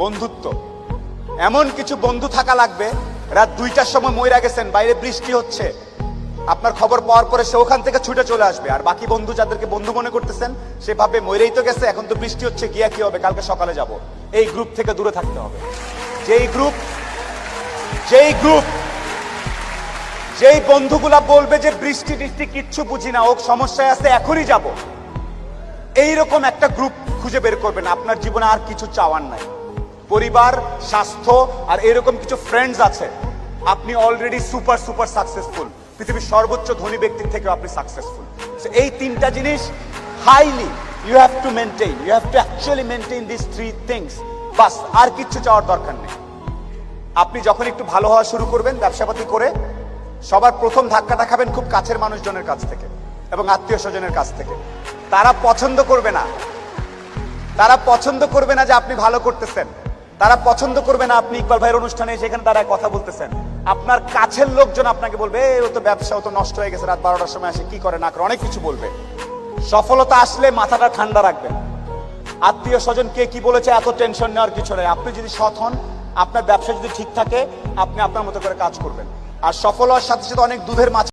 বন্ধুত্ব এমন কিছু বন্ধু থাকা লাগবে রাত 2টার সময় মইরা গেছেন, বাইরে বৃষ্টি হচ্ছে, আপনার খবর পাওয়ার পরে সে ওখান থেকে ছুটে চলে আসবে। আর বাকি বন্ধু যাদেরকে বন্ধু মনে করতেছেন সে ভাবে মইরেই তো গেছে, এখন তো বৃষ্টি হচ্ছে, গিয়া কি হবে, কালকে সকালে যাব। এই গ্রুপ থেকে দূরে থাকতে হবে। যেই বন্ধুগুলা বলবে যে বৃষ্টি টিষ্টি কিচ্ছু বুঝি না, ও সমস্যায় আছে, এখনই যাব, এইরকম একটা গ্রুপ খুঁজে বের করবেন। আপনার জীবনে আর কিছু চাওয়ার নাই, পরিবার, স্বাস্থ্য আর এরকম কিছু ফ্রেন্ডস আছে, আপনি অলরেডি সুপার সুপার সাকসেসফুল। পৃথিবীর সর্বোচ্চ ধনী ব্যক্তির থেকে আপনি সাকসেসফুল। এই তিনটা জিনিস highly you have to maintain, you have to actually maintain this three things. বাস, আর কিচ্ছু চাওয়ার দরকার নেই। আপনি যখন একটু ভালো হওয়া শুরু করবেন ব্যবসাপাতি করে, সবার প্রথম ধাক্কাটা খাবেন খুব কাছের মানুষজনের কাছ থেকে এবং আত্মীয় স্বজনের কাছ থেকে। তারা পছন্দ করবে না, তারা পছন্দ করবে না যে আপনি ভালো করতেছেন, তারা পছন্দ করবে না আপনি ইকবাল ভাইয়ের অনুষ্ঠানে সেখানে তারা কথা বলতেছেন। আপনার কাছের লোকজন আপনাকে বলবে ও তো ব্যবসা, ও তো নষ্ট হয়ে গেছে, রাত 12টার সময় আসে, কি করে না করে, অনেক কিছু বলবে। সফলতা আসলে মাথাটা ঠান্ডা রাখবেন। আত্মীয় স্বজন কে কি বলেছে এত টেনশন নেওয়ার কিছু নেই। আপনি যদি সৎ হন, আপনার ব্যবসা যদি ঠিক থাকে, আপনি আপনার মতো করে কাজ করবেন। আর সফল হওয়ার সাথে সাথে অনেক দুধের মাছ